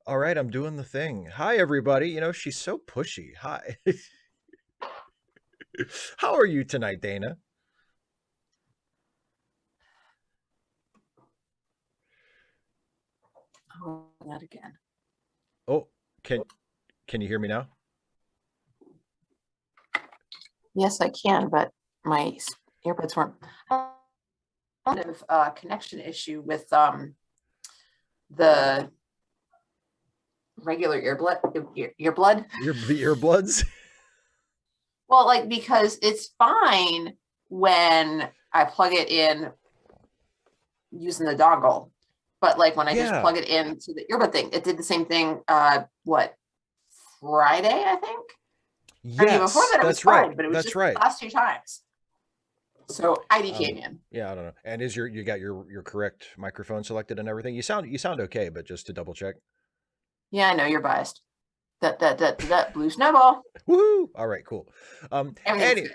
All right, I'm doing the thing. Hi, everybody. She's so pushy. Hi. How are you tonight, Dana? Oh, that again. Oh, can you hear me now? Yes, I can, but my earbuds weren't. Kind of connection issue with the regular earblood. The earbuds? Well, like because it's fine when I plug it in using the dongle, but like when I just Yeah. plug it into the earbud thing, it did the same thing. What Friday, I think. I mean, before Yes, that it was that's right. fine, but it was That's just the right. last two times. So ID came Um, in. yeah, I don't know. And is you got your correct microphone selected and everything? You sound okay, but just to double check. Yeah, I know you're biased. That blue snowball. Woohoo! All right, cool. Everything's Any good.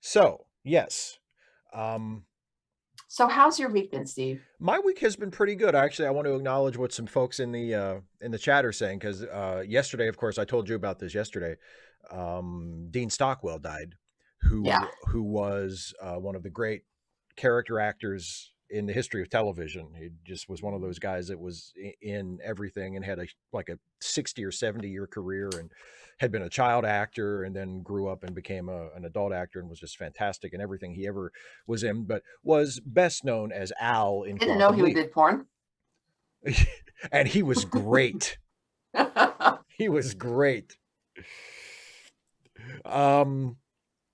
so yes. Um, So how's your week been, Steve? My week has been pretty good. Actually, I want to acknowledge what some folks in the chat are saying because yesterday, of course, I told you about this yesterday. Dean Stockwell died, Yeah. who was one of the great character actors in the history of television. He just was one of those guys that was in everything and had a 60 or 70 year career and had been a child actor and then grew up and became an adult actor and was just fantastic in everything he ever was in, but was best known as Al in Didn't know Quantum he Leap. did porn. And he was great. He was great. Um,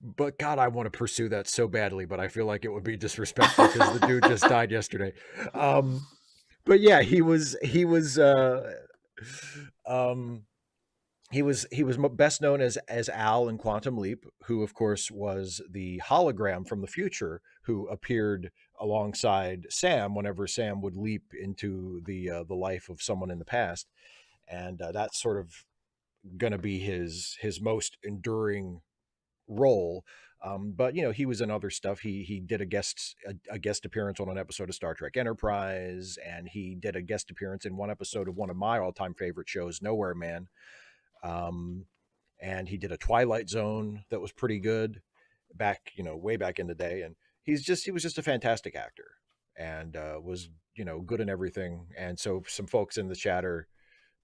but God, I want to pursue that so badly, but I feel like it would be disrespectful because the dude just died yesterday. Um, but yeah, um, he was best known as Al in Quantum Leap, who of course was the hologram from the future who appeared alongside Sam whenever Sam would leap into the life of someone in the past, and that's sort of going to be his most enduring role. But he was in other stuff. He did a guest appearance on an episode of Star Trek Enterprise, and he did a guest appearance in one episode of one of my all time favorite shows, Nowhere Man. Um, and he did a Twilight Zone that was pretty good back, way back in the day. And he was just a fantastic actor and was good in everything. And so some folks in the chat are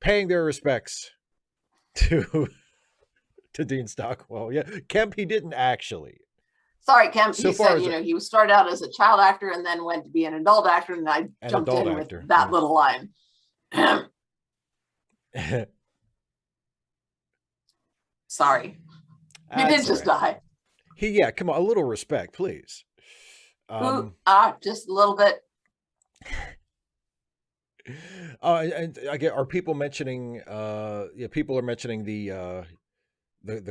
paying their respects to to Dean Stockwell. Yeah, Kemp, he didn't actually. Sorry, Kim. So He far said, as he was started out as a child actor and then went to be an adult actor, and I an jumped adult in with actor, that little line. yeah. Sorry. He did That's all just right. die. Yeah, come on, a little respect, please. Ooh, Um, just a little bit. and I get are people mentioning? Yeah, people are mentioning the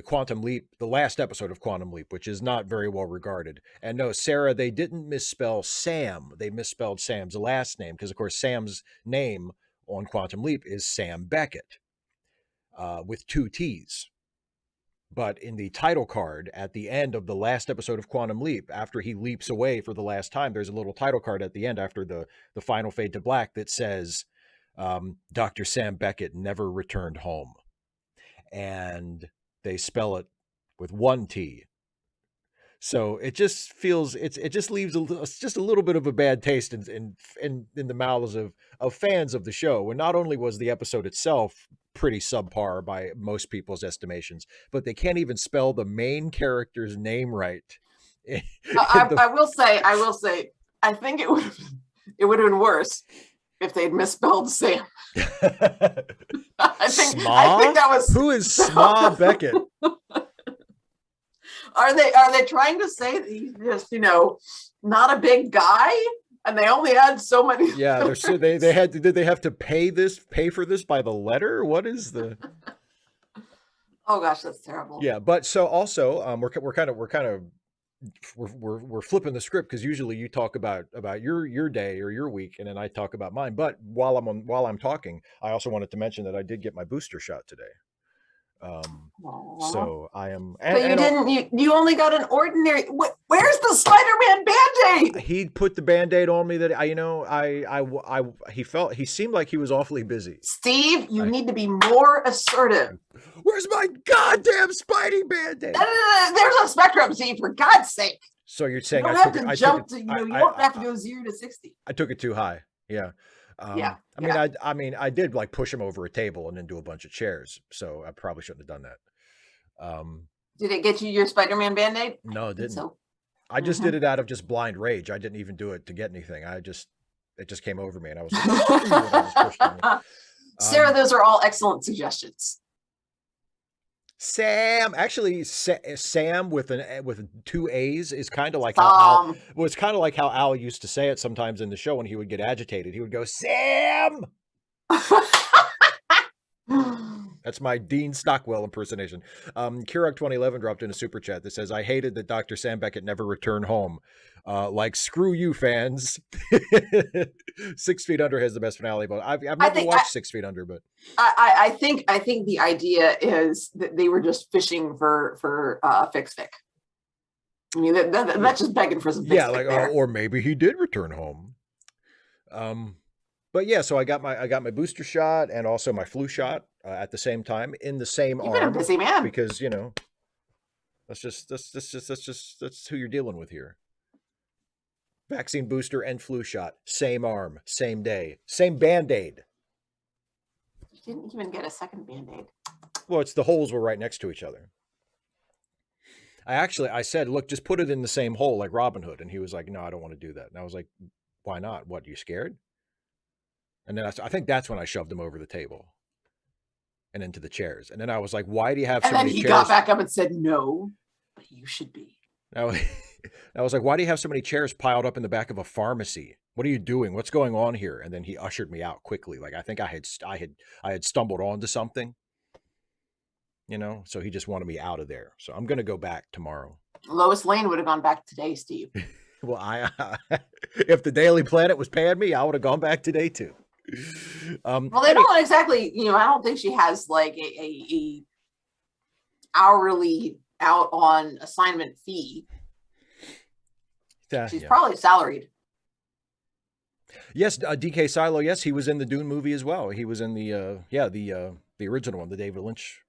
Quantum Leap, the last episode of Quantum Leap, which is not very well regarded. And no, Sarah, they didn't misspell Sam; they misspelled Sam's last name because, of course, Sam's name on Quantum Leap is Sam Beckett with two T's. But in the title card at the end of the last episode of Quantum Leap, after he leaps away for the last time, there's a little title card at the end after the final fade to black that says, Dr. Sam Beckett never returned home. And they spell it with one T. So it just feels it just leaves just a little bit of a bad taste in the mouths of fans of the show. And not only was the episode itself pretty subpar by most people's estimations, but they can't even spell the main character's name right. In I, the I will say, I think it would have been worse if they'd misspelled Sam. I think Sma? that was. Who is Sma Beckett? Are they trying to say that he's just not a big guy, and they only had so many? Yeah, they had did they have to pay for this by the letter? What is the Oh gosh, that's terrible. Yeah, but so also we're flipping the script because usually you talk about your day or your week and then I talk about mine. But while I'm talking, I also wanted to mention that I did get my booster shot today. Aw. So I am, But you and didn't. You only got an ordinary. Where's the Spider-Man Band-Aid? he put the Band-Aid on me that he seemed like he was awfully busy. Steve, you I, need to be more assertive. Where's my goddamn Spidey Band-Aid? There's a spectrum, Steve. For God's sake, So you're you saying don't have to I took it, jump to. You don't have to go 0 to 60. I took it too high. Yeah. Yeah, I mean, yeah. I did like push him over a table and then do a bunch of chairs. So I probably shouldn't have done that. Did it get you your Spider-Man Band-Aid? No, it didn't. So. I just did it out of just blind rage. I didn't even do it to get anything. It just came over me and I was like, oh, screw you. And I just pushed him. Sarah, those are all excellent suggestions. Sam, actually, Sam with two A's is kind of like how Al. Well, it's kind of like how Al used to say it sometimes in the show when he would get agitated. He would go, Sam. That's my Dean Stockwell impersonation. Kirok 2011 dropped in a super chat that says, I hated that Dr. Sam Beckett never returned home. Like, screw you, fans. 6 Feet Under has the best finale, but I've never watched 6 Feet Under, but I think the idea is that they were just fishing for fic. I mean, that's just begging for some fic like, there. Or maybe he did return home. But yeah, so I got my booster shot and also my flu shot at the same time in the same You've arm. Been a busy man. Because that's who you're dealing with here. Vaccine booster and flu shot, same arm, same day, same Band-Aid. You didn't even get a second Band-Aid. Well, the holes were right next to each other. I said, look, just put it in the same hole like Robin Hood, and he was like, no, I don't want to do that. And I was like, why not? What, you scared? And then I think that's when I shoved him over the table and into the chairs. And then I was like, why do you have so many chairs? And then he got back up and said, no, but you should be. I was like, why do you have so many chairs piled up in the back of a pharmacy? What are you doing? What's going on here? And then he ushered me out quickly. Like, I think I had stumbled onto something, so he just wanted me out of there. So I'm going to go back tomorrow. Lois Lane would have gone back today, Steve. Well, if the Daily Planet was paying me, I would have gone back today too. Well, they don't exactly, I don't think she has like a hourly out on assignment fee. She's probably salaried. Yes, DK Silo. Yes, he was in the Dune movie as well. He was in the original one, the David Lynch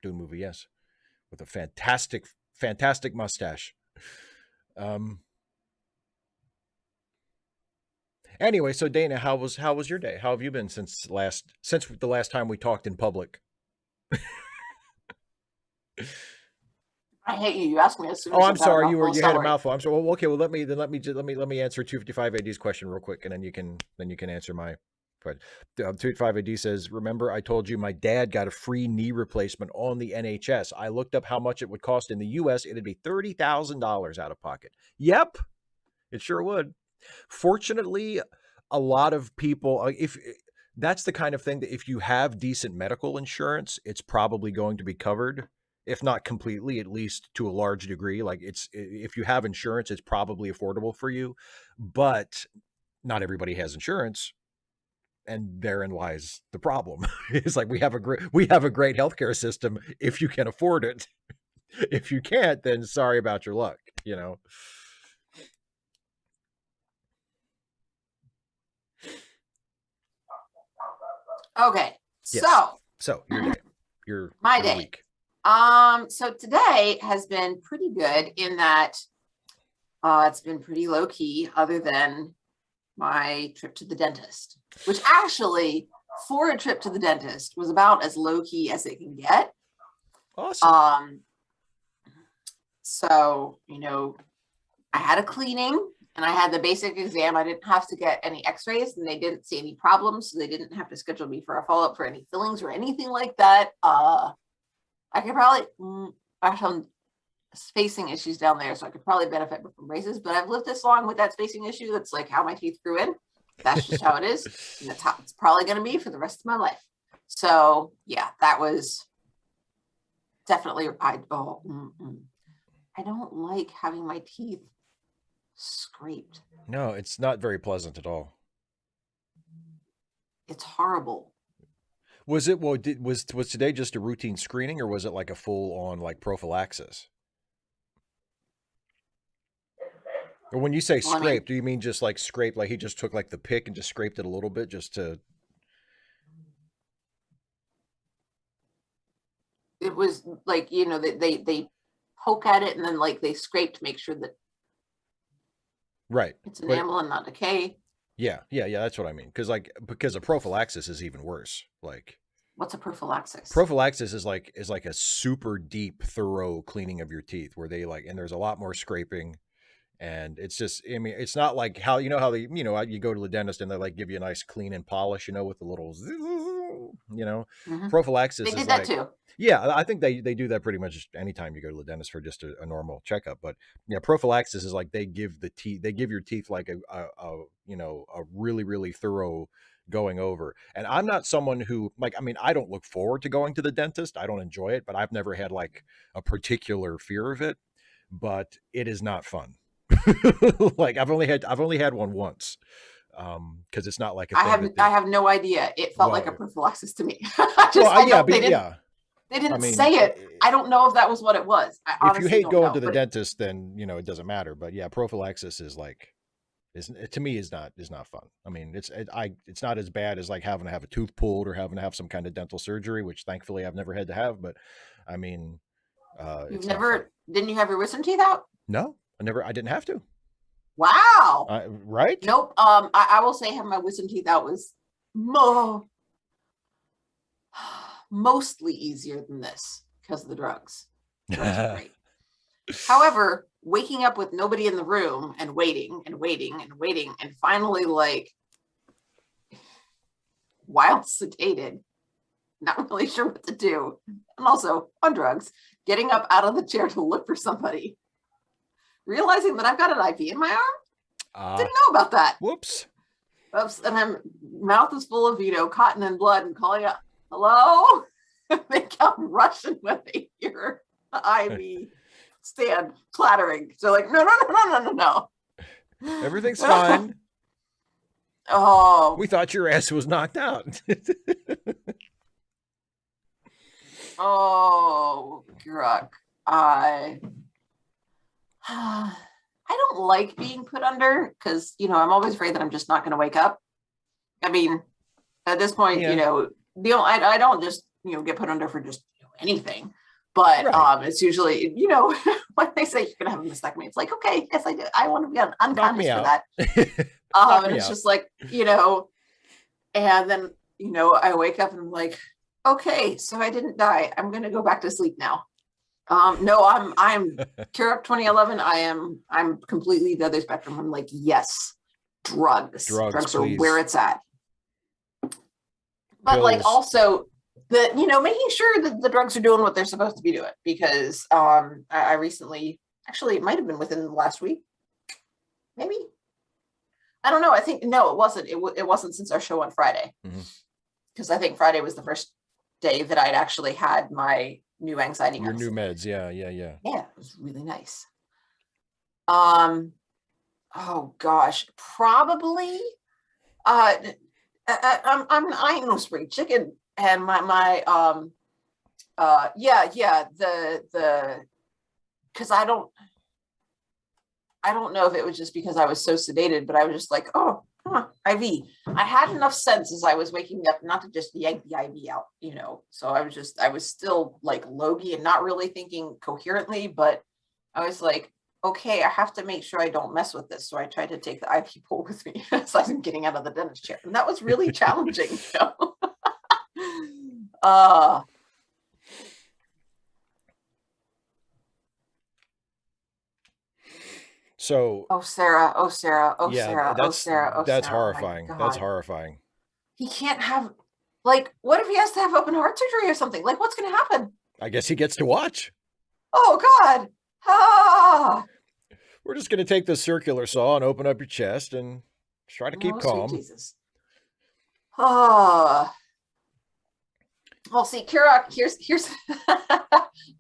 Dune movie. Yes, with a fantastic mustache. Anyway, so Dana, how was your day? How have you been since the last time we talked in public? I hate you. You asked me as soon as I'm sorry. You had a mouthful. I'm sorry. Well, okay. Well, let me answer 255 AD's question real quick, and then you can answer my question. 255 AD says, remember I told you my dad got a free knee replacement on the NHS. I looked up how much it would cost in the US. It'd be $30,000 out of pocket. Yep, it sure would. Fortunately, a lot of people, if that's the kind of thing that if you have decent medical insurance, it's probably going to be covered. If not completely, at least to a large degree. Like if you have insurance, it's probably affordable for you, but not everybody has insurance. And therein lies the problem. It's like we have a great healthcare system if you can afford it. If you can't, then sorry about your luck, Okay. Yes. So your day. My day. Week. So today has been pretty good in that it's been pretty low key, other than my trip to the dentist, which actually, for a trip to the dentist, was about as low key as it can get. Awesome. So, I had a cleaning and I had the basic exam. I didn't have to get any x-rays and they didn't see any problems. So they didn't have to schedule me for a follow-up for any fillings or anything like that. I could probably, actually, I'm spacing issues down there, so I could probably benefit from braces, but I've lived this long with that spacing issue. That's like how my teeth grew in. That's just how it is. And that's how it's probably going to be for the rest of my life. So yeah, that was definitely, I don't like having my teeth scraped. No, it's not very pleasant at all. It's horrible. Was it well? Was today just a routine screening, or was it like a full on like prophylaxis? Or when you say Well, I mean, scrape, do you mean just like scrape? Like he just took like the pick and just scraped it a little bit, just to it was like, they poke at it and then like they scrape to make sure that right? it's But enamel and not decay. yeah. That's what I mean. Because a prophylaxis is even worse. Like What's a prophylaxis? prophylaxis is like a super deep, thorough cleaning of your teeth, where they like, and there's a lot more scraping. And it's just, I mean, it's not like how, how they, you go to the dentist and they like give you a nice clean and polish, with the little, Hmm. They prophylaxis is did that like, too. yeah, I think they do that pretty much anytime you go to the dentist for just a normal checkup. But yeah, prophylaxis is like they give your teeth like a really, really thorough going over. And I'm not someone who like, I mean, I don't look forward to going to the dentist. I don't enjoy it, but I've never had like a particular fear of it, but it is not fun. Like I've only had one once, because it's not like a I thing have that I they have no idea. It felt like a well prophylaxis to me. I yeah, don't. but yeah, They I didn't mean, say it. I don't know if that was what it was. I if you honestly hate don't going know. to the But dentist, then it doesn't matter. But yeah, prophylaxis is like is to me is not fun. I mean, it's not as bad as like having to have a tooth pulled or having to have some kind of dental surgery, which thankfully I've never had to have. But I mean, you've it's not fun. never didn't you have your wisdom teeth out? No, I didn't have to. Wow. Right? Nope. I will say having my wisdom teeth out was mo- mostly easier than this because of the drugs. Drugs are great. However, waking up with nobody in the room and waiting and waiting and waiting and finally like while sedated, not really sure what to do, and also on drugs, getting up out of the chair to look for somebody, realizing that I've got an IV in my arm. Didn't know about that. Whoops. Oops, and I'm mouth is full of cotton and blood and calling out, hello? They come rushing when they hear the IV stand clattering. So like, no. Everything's fine. Oh, We thought your ass was knocked out. oh, Gruck. I don't like being put under because, I'm always afraid that I'm just not going to wake up. I mean, at this point, Yeah. I don't just, get put under for just anything. But Right. it's usually, when they say you're going to have a mastectomy, it's like, okay, yes, I do. I want to be Knock unconscious me for out. that. Knock And me it's out. just like, and then, I wake up and I'm like, okay, so I didn't die. I'm going to go back to sleep now. No, I'm Curep 2011. I'm completely the other spectrum. I'm like, yes, drugs are Please. where it's at. But Pills. like also making sure that the drugs are doing what they're supposed to be doing, because I recently, actually it might have been within the last week, maybe, I don't know. I think no, it wasn't. It wasn't since our show on Friday, because I think Friday was the first day that I'd actually had my new anxiety Your medicine. new meds. Yeah. Yeah, it was really nice. Oh gosh, probably. I'm eating no spring chicken, and my the because I don't know if it was just because I was so sedated, but I was just like, oh, IV. I had enough sense as I was waking up not to just yank the IV out, So I was still like logy and not really thinking coherently, but I was like, okay, I have to make sure I don't mess with this. So I tried to take the IV pole with me as I was getting out of the dentist chair. And that was really challenging. So. Oh, Sarah. Oh, Sarah. Oh, Yeah, Sarah. Oh, Sarah. Oh, that's Sarah. horrifying. Oh, my That's God. horrifying. He can't have, like, what if he has to have open heart surgery or something? Like, what's going to happen? I guess he gets to watch. Oh, God. Ah. We're just gonna take this circular saw and open up your chest and try to keep Oh, sweet calm. Jesus. Oh. Well, see, Kira, here's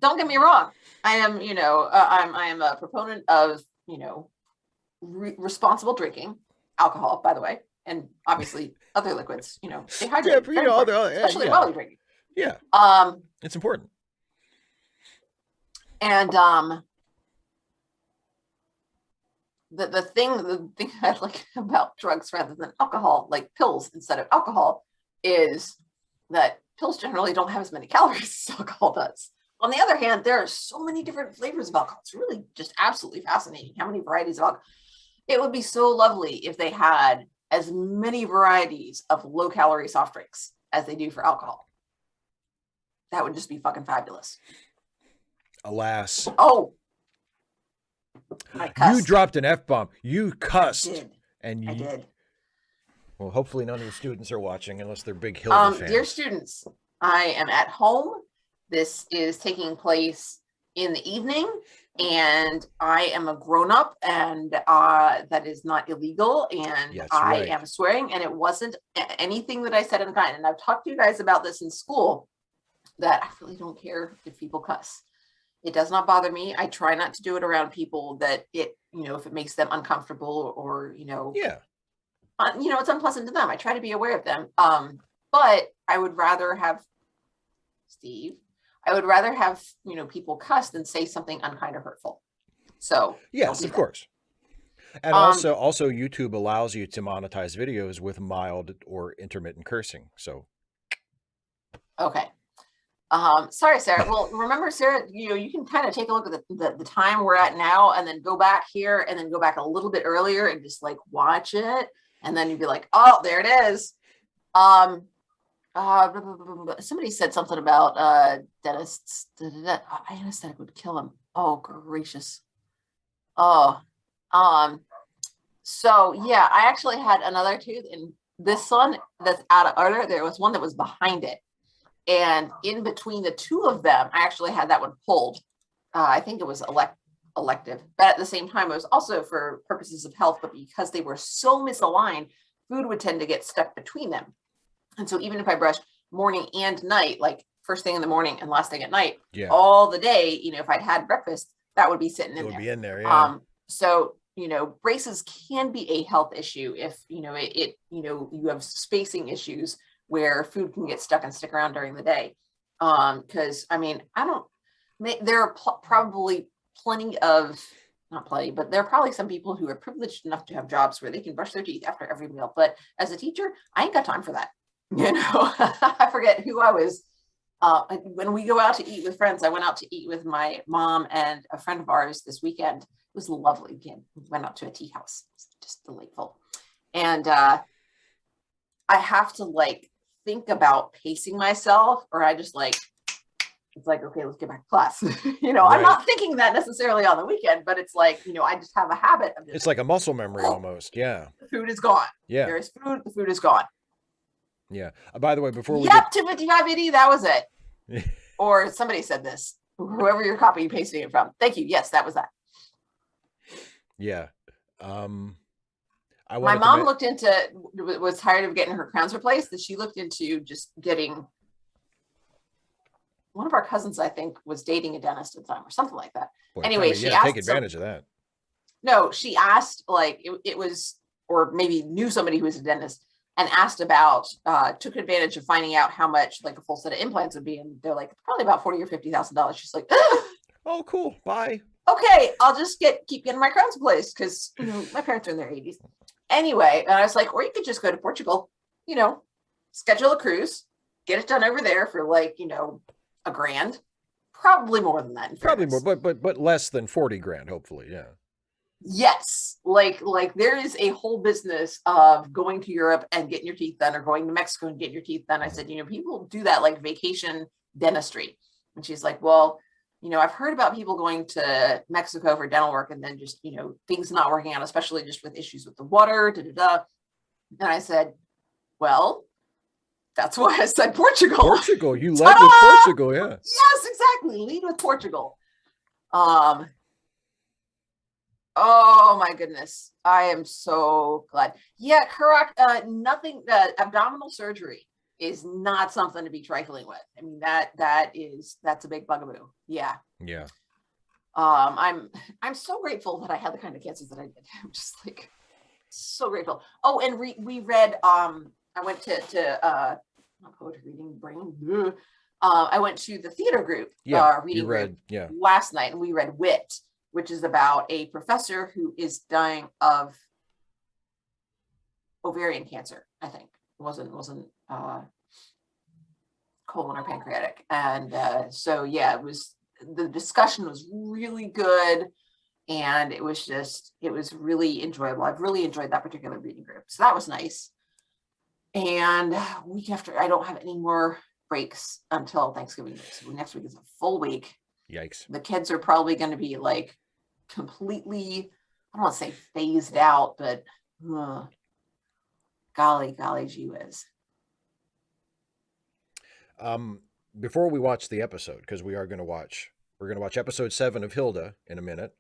don't get me wrong. I am, I am a proponent of, responsible drinking, alcohol, by the way. and obviously other liquids, you know, stay Yeah, hydrated. but, Very important, especially while you're drinking. Yeah. It's important. And the thing I like about drugs rather than alcohol, like pills instead of alcohol, is that pills generally don't have as many calories as alcohol does. On the other hand, there are so many different flavors of alcohol. It's really just absolutely fascinating how many varieties of alcohol. It would be so lovely if they had as many varieties of low calorie soft drinks as they do for alcohol. That would just be fucking fabulous. Alas. Oh, you dropped an F-bomb. You cussed. I did. And I did. Well, hopefully none of the students are watching unless they're big Hilda fans. Dear students, I am at home. This is taking place in the evening, and I am a grown-up, and that is not illegal, and I am swearing, and it wasn't anything that I said in kind. And I've talked to you guys about this in school, that I really don't care if people cuss. It does not bother me. I try not to do it around people that it, you know, if it makes them uncomfortable or, you know, you know, it's unpleasant to them. I try to be aware of them. But I would rather have, Steve, I would rather have, you know, people cuss than say something unkind or hurtful. So yes, of course. And also YouTube allows you to monetize videos with mild or intermittent cursing. So okay. Sorry, Sarah. Well, remember, Sarah, you know, you can kind of take a look at the time we're at now and then go back here and then go back a little bit earlier and just like watch it. And then you'd be like, oh, there it is. Somebody said something about dentists. Anesthetic would kill him. Oh, gracious. Oh, so yeah, I actually had another tooth, and this one that's out of order. There was one that was behind it. And in between the two of them, I actually had that one pulled. I think it was elective, but at the same time, it was also for purposes of health, but because they were so misaligned, food would tend to get stuck between them. And so even if I brushed morning and night, like first thing in the morning and last thing at night, all the day, you know, if I'd had breakfast, that would be sitting in there. It would be in there, yeah. So, you know, braces can be a health issue if, you know, you know, you have spacing issues where food can get stuck and stick around during the day. Because I mean, there are probably plenty of, not plenty, but there are probably some people who are privileged enough to have jobs where they can brush their teeth after every meal. But as a teacher, I ain't got time for that. You know, I forget who I was. When we go out to eat with friends, I went out to eat with my mom and a friend of ours this weekend. It was lovely. Again, we went out to a tea house. It was just delightful. And I have to like think about pacing myself, or I just like, it's like, okay, let's get back to class. You know, I'm not thinking that necessarily on the weekend, but it's like, you know, I just have a habit of just, it's like a muscle memory almost. Yeah. The food is gone. Yeah. There is food. The food is gone. Yeah. By the way, before we get 25580, that was it. Or somebody said this. Whoever you're copying and pasting it from. Thank you. Yes, that was that. Yeah. My mom was tired of getting her crowns replaced, and she looked into just getting, one of our cousins, I think, was dating a dentist at the time or something like that. Boy, anyway, she asked, take advantage of that. No, she asked, like, it was, or maybe knew somebody who was a dentist, and asked about, took advantage of finding out how much like a full set of implants would be. And they're like, probably about $40,000 or $50,000. She's like, oh, cool. Bye. Okay, I'll just keep getting my crowns replaced because, you know, my parents are in their 80s. Anyway, and I was like, or you could just go to Portugal, you know, schedule a cruise, get it done over there for like, you know, $1,000, probably more than that. Probably more, but less than 40 grand, hopefully. Yeah. Yes. Like there is a whole business of going to Europe and getting your teeth done, or going to Mexico and getting your teeth done. I said, you know, people do that like vacation dentistry. And she's like, well, you know, I've heard about people going to Mexico for dental work and then just, you know, things not working out, especially just with issues with the water, And I said, well, that's why I said Portugal. Portugal. You led with Portugal, yeah. Yes, exactly. Lead with Portugal. Oh my goodness. I am so glad. Yeah, correct. Nothing, abdominal surgery is not something to be trifling with. I mean, that's a big bugaboo. Yeah. Yeah. I'm so grateful that I had the kind of cancers that I did. I'm just like, so grateful. Oh, and we read. I went to not poetry reading brain. I went to the theater group reading group last night, and we read Wit, which is about a professor who is dying of ovarian cancer. I think it wasn't colon or pancreatic, and so yeah, it was. The discussion was really good, and it was really enjoyable. I've really enjoyed that particular reading group, so that was nice. And week after, I don't have any more breaks until Thanksgiving break. So next week is a full week. Yikes. The kids are probably going to be like completely, I don't want to say phased out, but golly gee whiz. Before we watch the episode, because we're going to watch episode 7 of Hilda in a minute.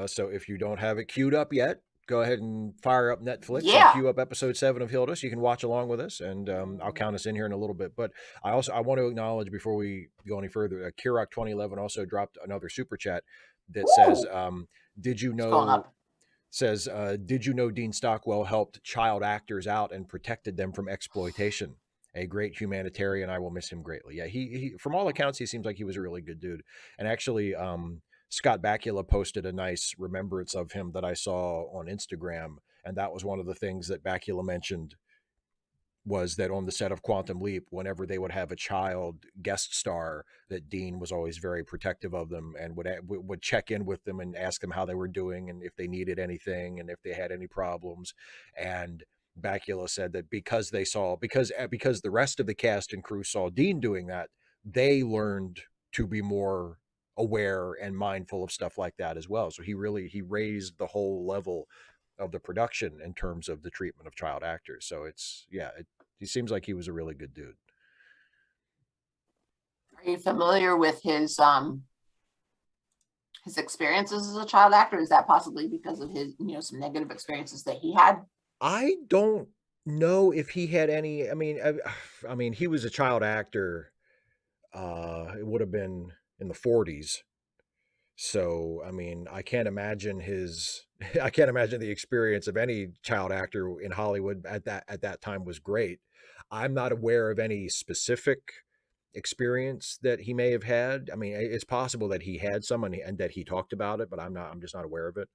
So if you don't have it queued up yet, go ahead and fire up Netflix and queue up episode 7 of Hilda so you can watch along with us, and I'll count us in here in a little bit. But I want to acknowledge before we go any further, Kirok 2011 also dropped another super chat that says, did you know Dean Stockwell helped child actors out and protected them from exploitation? A great humanitarian. I will miss him greatly. Yeah, he from all accounts, he seems like he was a really good dude. And actually, Scott Bakula posted a nice remembrance of him that I saw on Instagram. And that was one of the things that Bakula mentioned, was that on the set of Quantum Leap, whenever they would have a child guest star, that Dean was always very protective of them and would check in with them and ask them how they were doing and if they needed anything and if they had any problems. And Bakula said that because the rest of the cast and crew saw Dean doing that, they learned to be more aware and mindful of stuff like that as well. So he raised the whole level of the production in terms of the treatment of child actors. So he seems like he was a really good dude. Are you familiar with his experiences as a child actor? Is that possibly because of his, some negative experiences that he had? I don't know if he had any. I mean, he was a child actor. It would have been in the 40s. So, I mean, I can't imagine the experience of any child actor in Hollywood at that time was great. I'm not aware of any specific experience that he may have had. I mean, it's possible that he had some and that he talked about it, but I'm just not aware of it.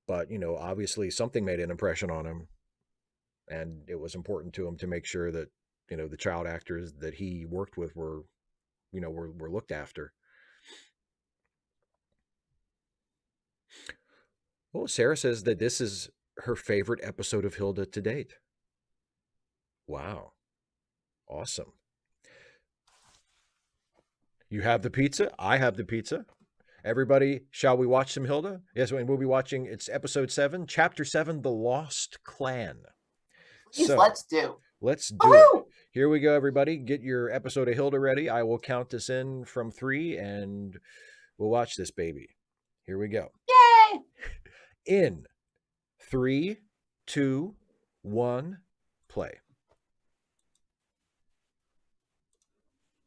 But obviously something made an impression on him, and it was important to him to make sure that, the child actors that he worked with were looked after. Well, Sarah says that this is her favorite episode of Hilda to date. Wow. Awesome. You have the pizza. I have the pizza. Everybody, shall we watch some Hilda? Yes, we'll be watching. It's episode 7, chapter 7, The Lost Clan. Please, so, let's do it. Here we go, everybody. Get your episode of Hilda ready. I will count us in from 3, and we'll watch this baby. Here we go. Yay! In 3, 2, 1, play.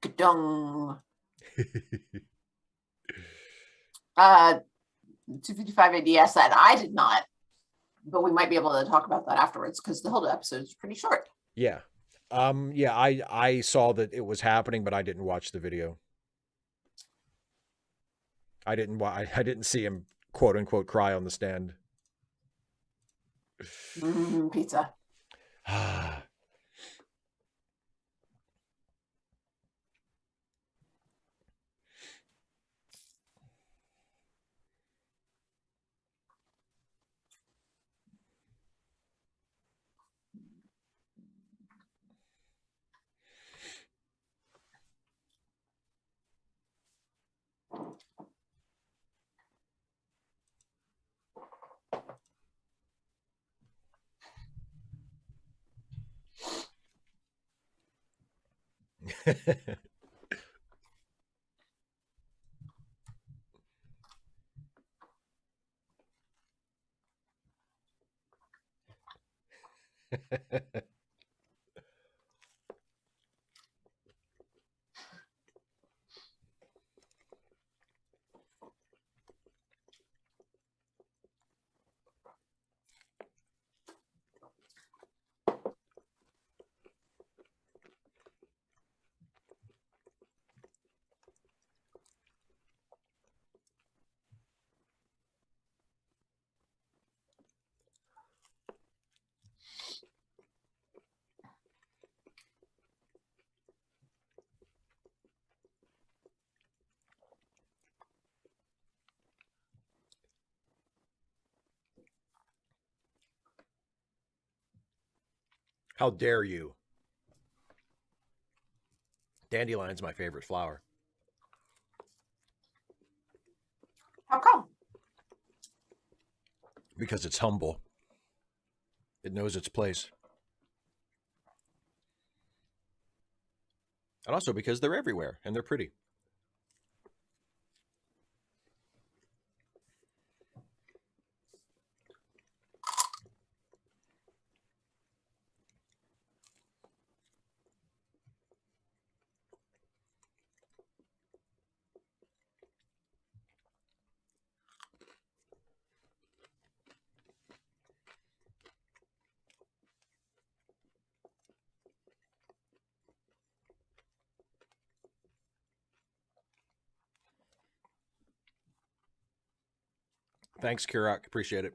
Ka-dung. 255 ADS said I did not, but we might be able to talk about that afterwards because the Hilda episode is pretty short. Yeah. I saw that it was happening, but I didn't watch the video. I didn't see him quote unquote cry on the stand. Pizza. How dare you? Dandelion's my favorite flower How come? because it's humble. It knows its place. And also because they're everywhere and they're pretty. Thanks, Kirak. Appreciate it.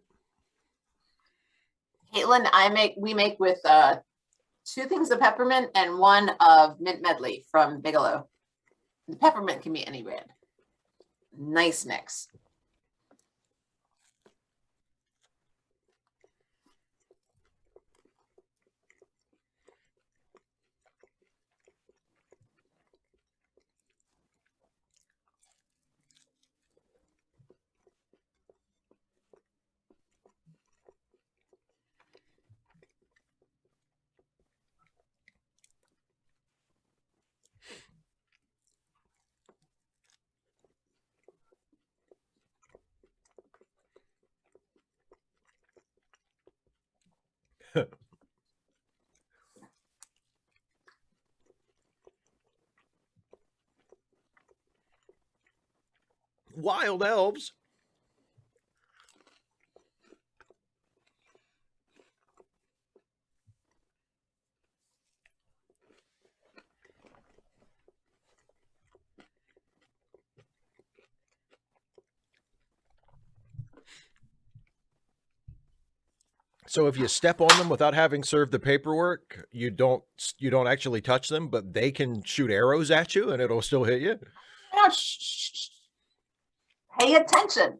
Caitlin, we make with 2 things of peppermint and 1 of mint medley from Bigelow. The peppermint can be any brand. Nice mix. Wild elves. So if you step on them without having served the paperwork, you don't actually touch them, but they can shoot arrows at you and it'll still hit you. Now, shh. Pay attention.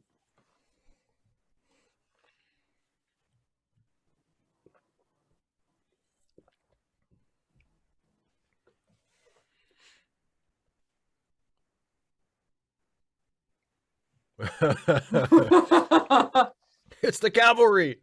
It's the cavalry.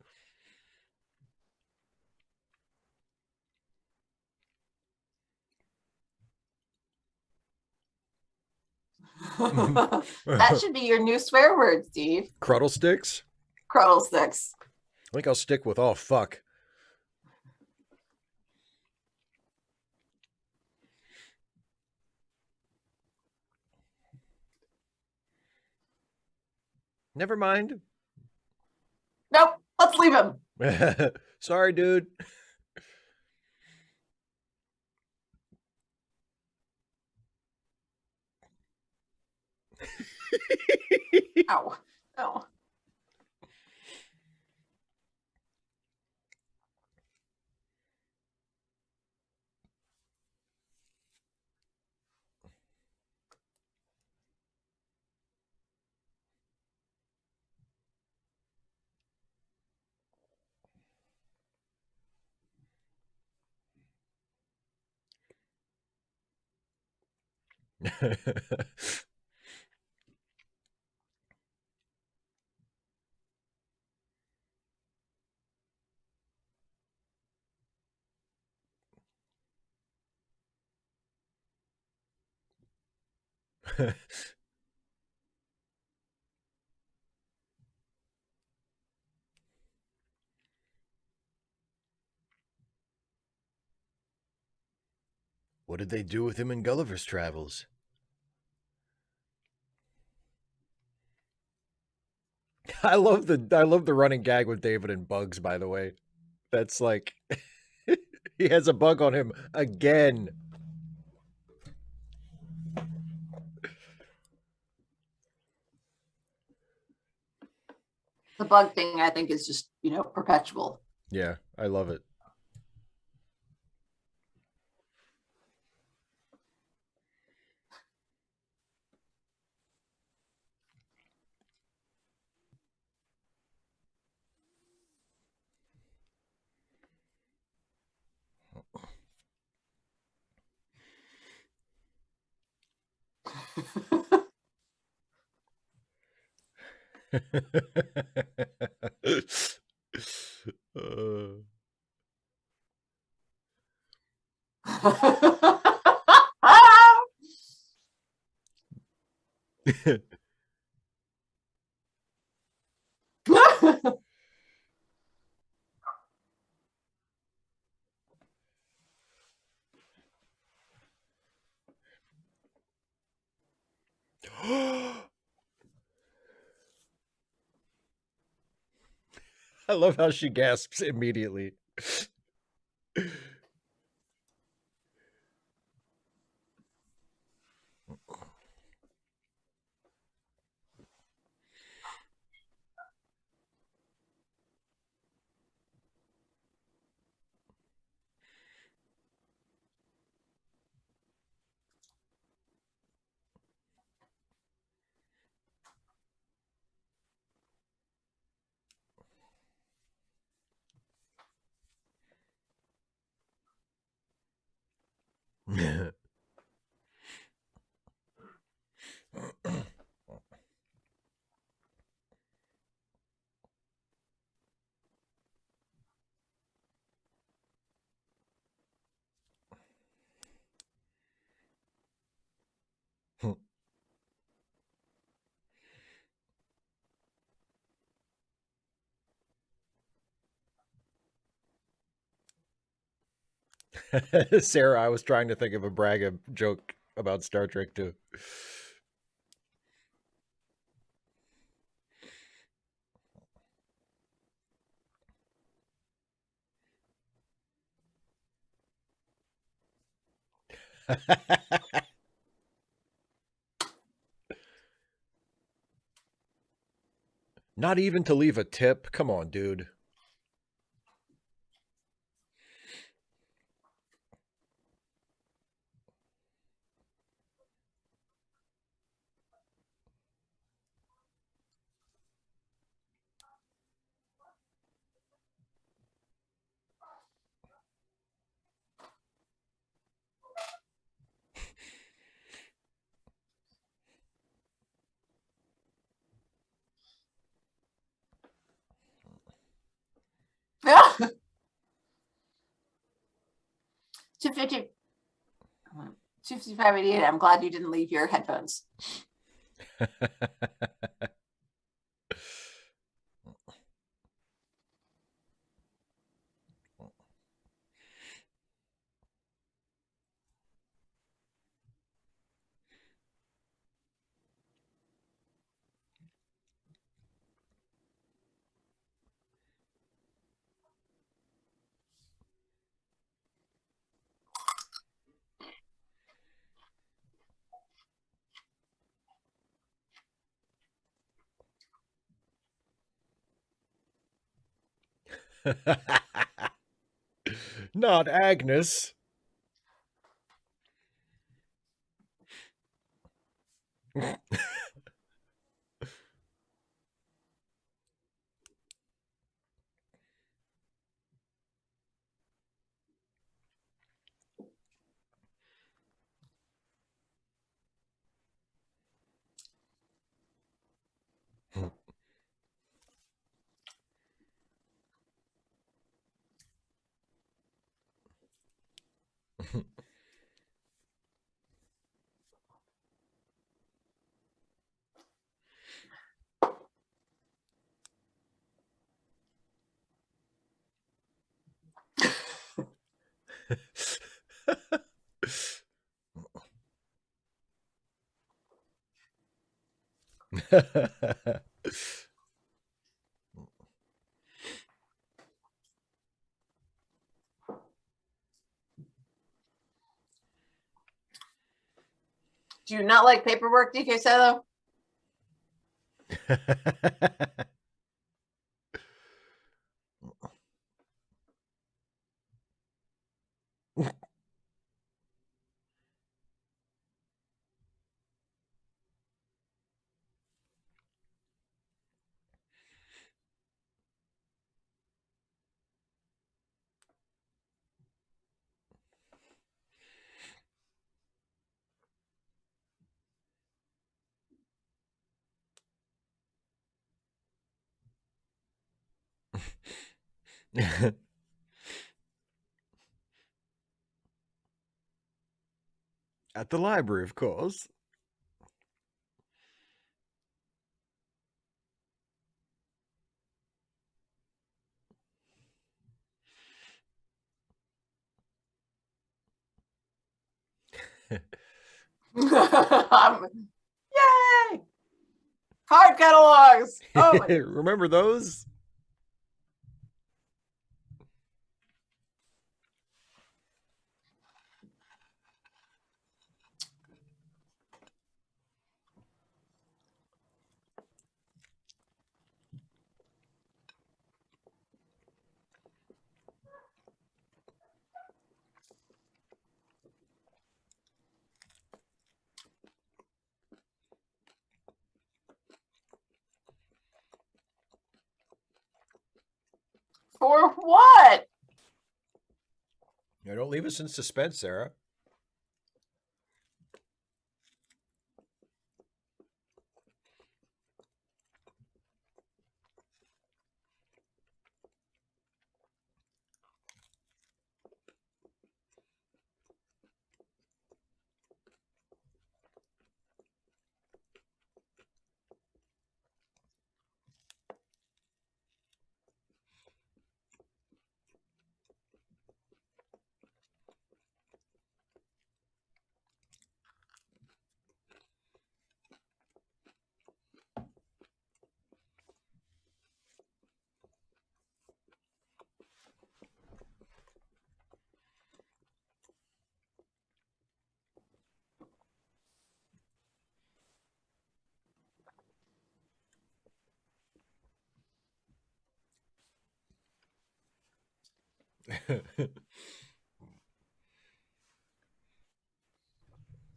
That should be your new swear word, Steve. Cruddle sticks. Cruddle sticks. I think I'll stick with oh fuck. Never mind. Nope. Let's leave him. Sorry, dude. Ow. Oh. What did they do with him in Gulliver's Travels? I love the running gag with David and Bugs, by the way. That's like he has a bug on him again. The bug thing, I think, is just, perpetual. Yeah, I love it. Uh, I love how she gasps immediately. Sarah, I was trying to think of a brag joke about Star Trek too. Not even to leave a tip. Come on, dude. Yeah. 250, 255.88. I'm glad you didn't leave your headphones. Not Agnes. Do you not like paperwork, DK Solo? At the library, of course. Yay! Card catalogs. Oh my goodness. Remember those? For what? Don't leave us in suspense, Sarah.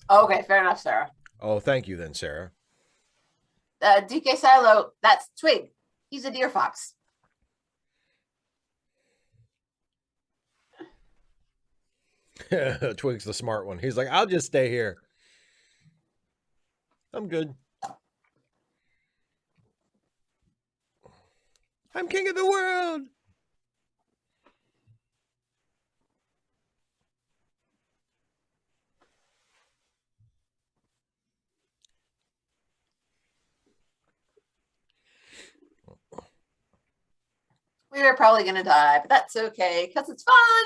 Okay, fair enough, Sarah. Oh, thank you then, Sarah. DK Silo, that's Twig. He's a deer fox. Twig's the smart one. He's like, I'll just stay here. I'm good. I'm king of the world. We are probably going to die, but that's okay because it's fun.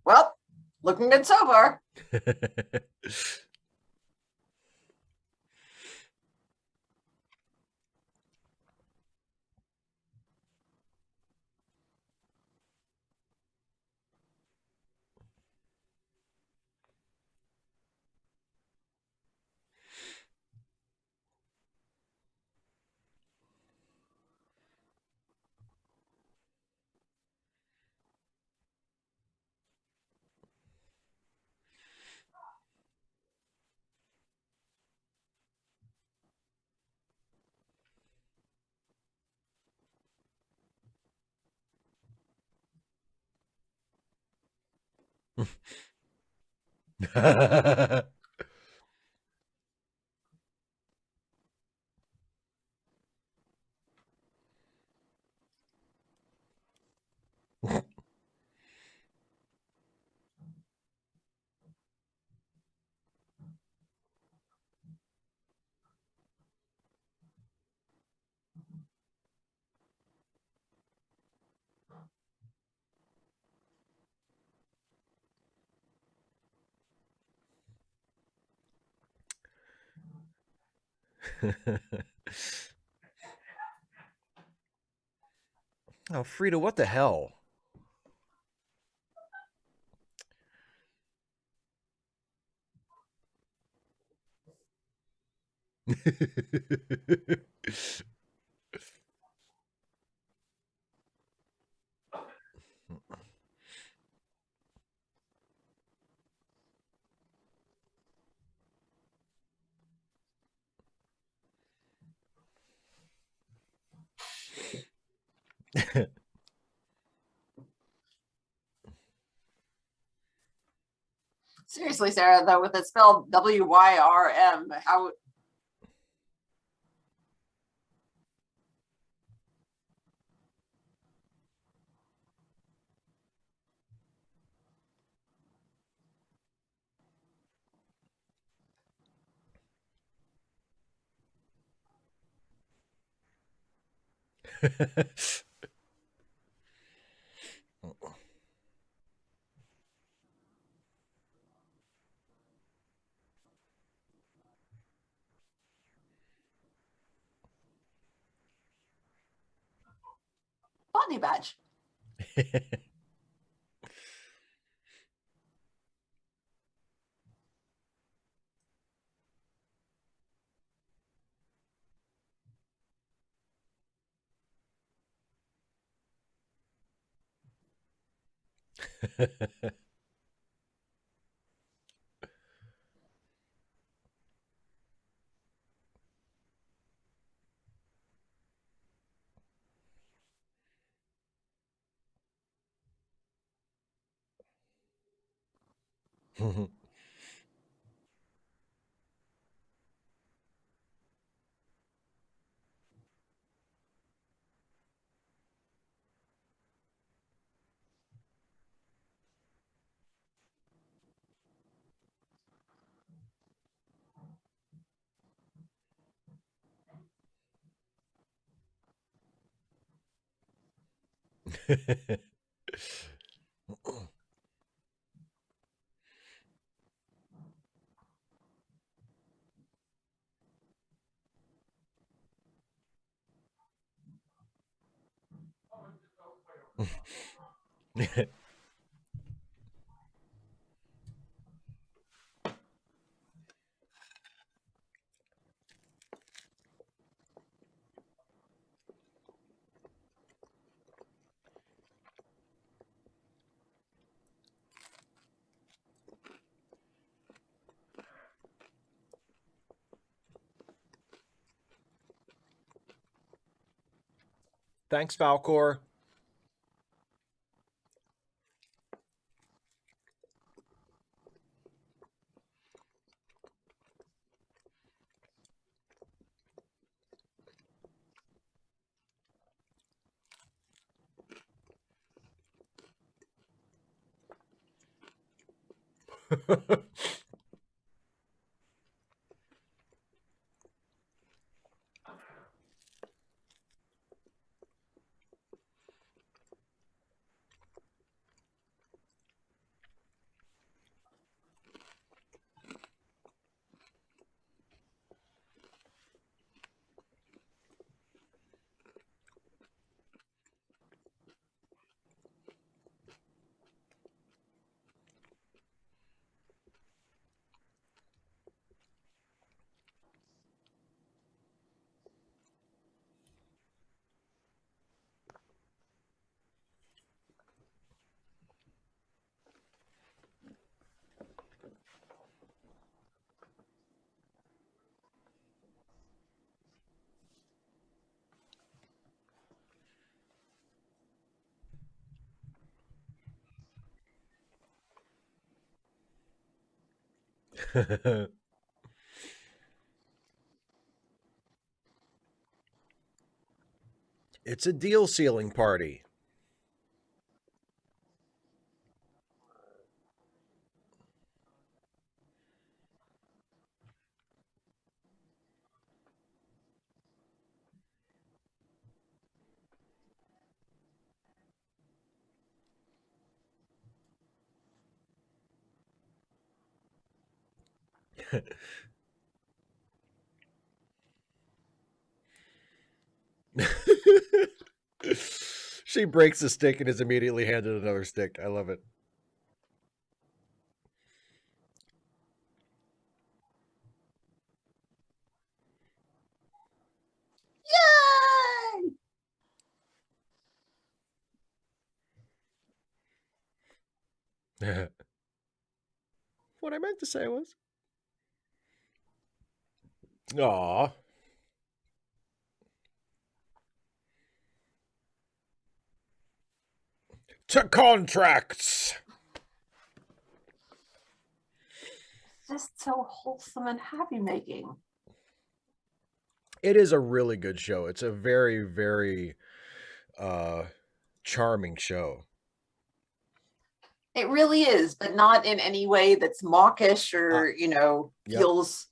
Well, looking good so far. Oh, Frida, what the hell? Seriously, Sarah, though, with it spelled WYRM, how botany badge. Thanks, Falcor. It's a deal sealing party. She breaks a stick and is immediately handed another stick. I love it. What I meant to say was, aw, to contracts. It's just so wholesome and happy making. It is a really good show. It's a very, very charming show. It really is, but not in any way that's mawkish or, Yep. feels,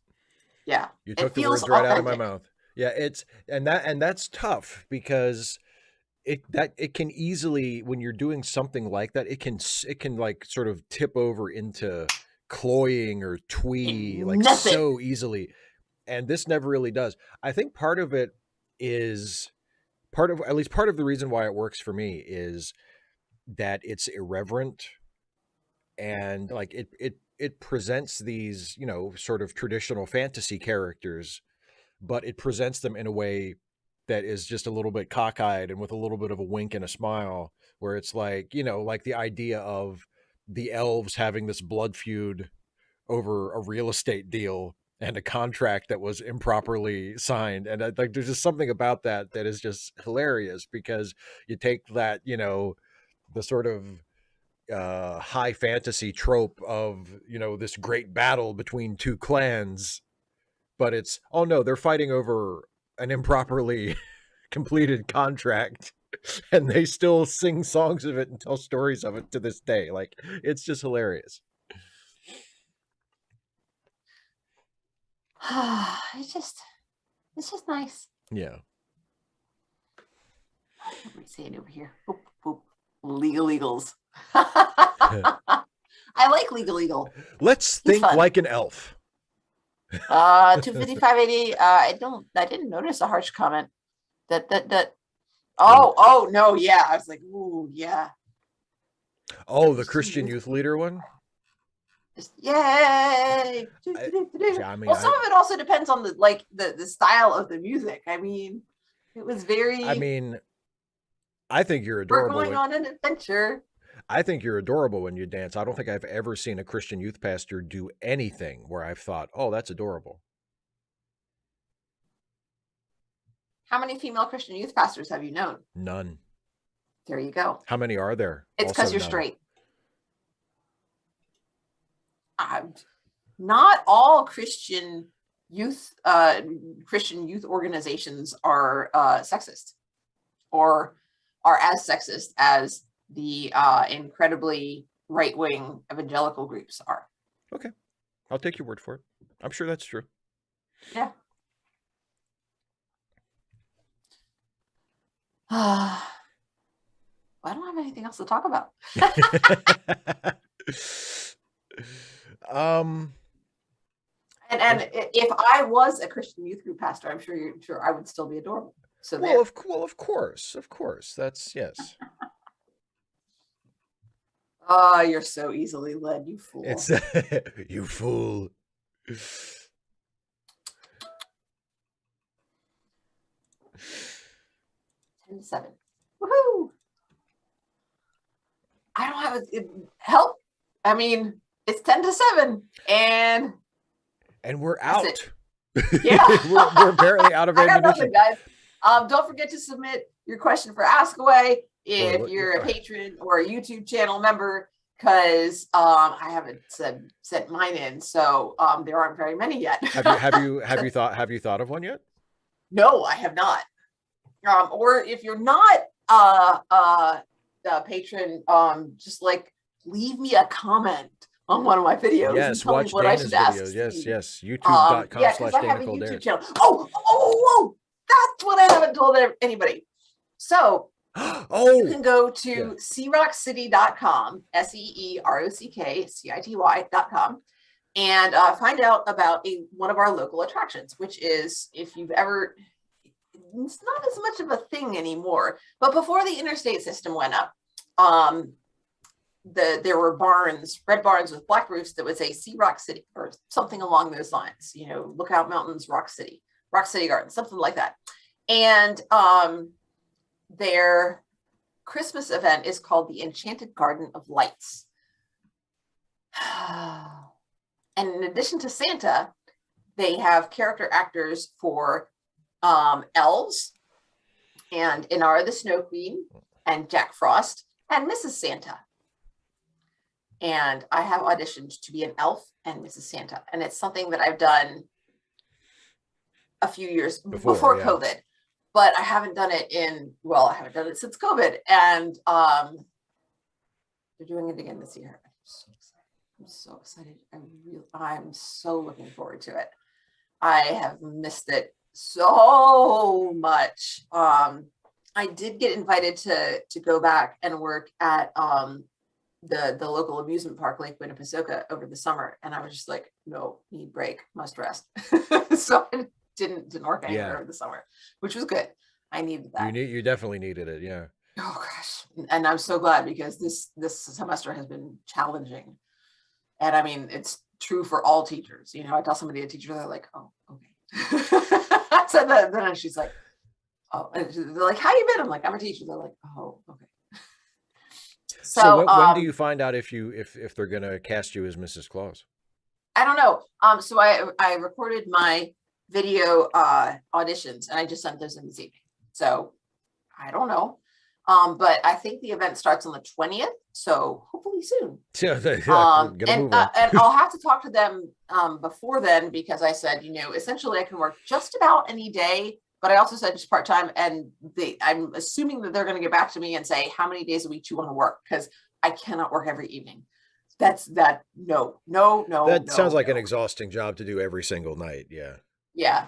yeah, You it took the feels words right out of my authentic. mouth. Yeah, it's and that's tough because it can easily, when you're doing something like that, it can like sort of tip over into cloying or twee like Nothing. so easily, and this never really does. I think part of it is part of, at least part of the reason why it works for me is that it's irreverent, and like it presents these, you know, sort of traditional fantasy characters, but it presents them in a way that is just a little bit cockeyed and with a little bit of a wink and a smile, where it's like, you know, like the idea of the elves having this blood feud over a real estate deal and a contract that was improperly signed. And like there's just something about that that is just hilarious, because you take that, you know, the sort of high fantasy trope of, you know, this great battle between two clans, but it's, oh no, they're fighting over an improperly completed contract, and they still sing songs of it and tell stories of it to this day. Like, it's just hilarious. It's just nice. Yeah. What are we saying over here? Boop, boop. Legal Eagles. I like Legal Eagle. Let's He's think fun. like an elf. 25580. I didn't notice a harsh comment. That oh no, yeah. I was like, ooh, yeah. Oh, the Christian youth leader one? Just, yay. I mean, Well, some of it also depends on the style of the music. I mean, it was very, I mean, I think you're we're adorable going when, on an adventure. I think you're adorable when you dance. I don't think I've ever seen a Christian youth pastor do anything where I've thought, "Oh, that's adorable." How many female Christian youth pastors have you known? None. There you go. How many are there? It's because Also you're none. straight. Not all youth Christian youth organizations are sexist, or are as sexist as the incredibly right-wing evangelical groups are. Okay. I'll take your word for it. I'm sure that's true. Yeah. I don't have anything else to talk about. And if I was a Christian youth group pastor, I'm sure I would still be adorable. So well, of course, that's, yes. Oh, you're so easily led, you fool. It's you fool. 10-7. Woohoo! I don't have help. I mean, it's 10-7, and we're out. Yeah, we're apparently out of ammunition. I got nothing, guys. Don't forget to submit your question for Ask Away if you're a patron or a YouTube channel member, because I haven't sent mine in, so there aren't very many yet. have you thought of one yet? No, I have not. Or if you're not a patron, just like leave me a comment on one of my videos. Yes, and tell watch me what Dana's I should ask. videos. Yes. YouTube.com/DanaColdare. Channel. Oh, that's what I haven't told anybody. So you can go to seerockcity.com, SEEROCKCITY.com, and find out about one of our local attractions, which is, if you've ever, it's not as much of a thing anymore. But before the interstate system went up, um, there were barns, red barns with black roofs that would say "See Rock City" or something along those lines. You know, Lookout Mountains, Rock City Gardens, something like that. And their Christmas event is called the Enchanted Garden of Lights. And in addition to Santa, they have character actors for elves and Inara the Snow Queen and Jack Frost and Mrs. Santa. And I have auditioned to be an elf and Mrs. Santa. And it's something that I've done a few years before COVID, but I haven't done it I haven't done it since COVID. And they're doing it again this year. I'm so excited. I'm so looking forward to it. I have missed it so much. I did get invited to go back and work at the local amusement park, Lake Winnipesaukee, over the summer, and I was just like, no, need break, must rest. So I didn't work anywhere over the summer, which was good. I needed that. You definitely needed it, yeah. Oh gosh, and I'm so glad because this semester has been challenging, and I mean it's true for all teachers. You know, I tell somebody a teacher, they're like, oh, okay. So then she's like, oh, and they're like, how you been? I'm like, I'm a teacher. They're like, oh, okay. So when do you find out if they're gonna cast you as Mrs. Claus? I don't know. So I recorded my video auditions and I just sent those in this evening. So I don't know. But I think the event starts on the 20th, so hopefully soon. And I'll have to talk to them before then, because I said, you know, essentially I can work just about any day, but I also said just part-time, and I'm assuming that they're going to get back to me and say, how many days a week do you want to work? Because I cannot work every evening. No. That sounds like an exhausting job to do every single night. Yeah. Yeah.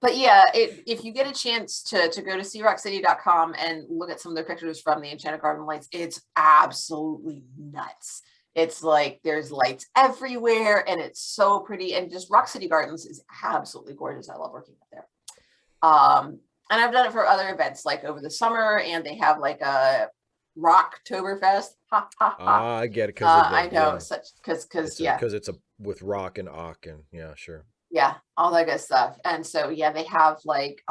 But yeah, if you get a chance to go to searockcity.com and look at some of the pictures from the Enchanted Garden Lights, it's absolutely nuts. It's like there's lights everywhere and it's so pretty. And just Rock City Gardens is absolutely gorgeous. I love working up there. And I've done it for other events like over the summer, and they have like a Rocktoberfest. I get it. I know, because it's with rock and ock and yeah, sure. Yeah, all that good stuff. And so yeah, they have like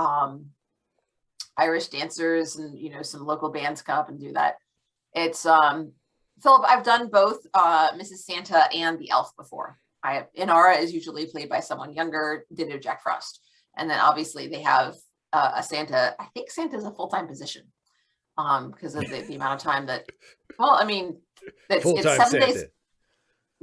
Irish dancers and, you know, some local bands come up and do that. It's Philip, I've done both Mrs. Santa and the elf before. Inara is usually played by someone younger, ditto Jack Frost. And then obviously they have a Santa. I think Santa's a full-time position because of the amount of time that, well, I mean, it's 7 days.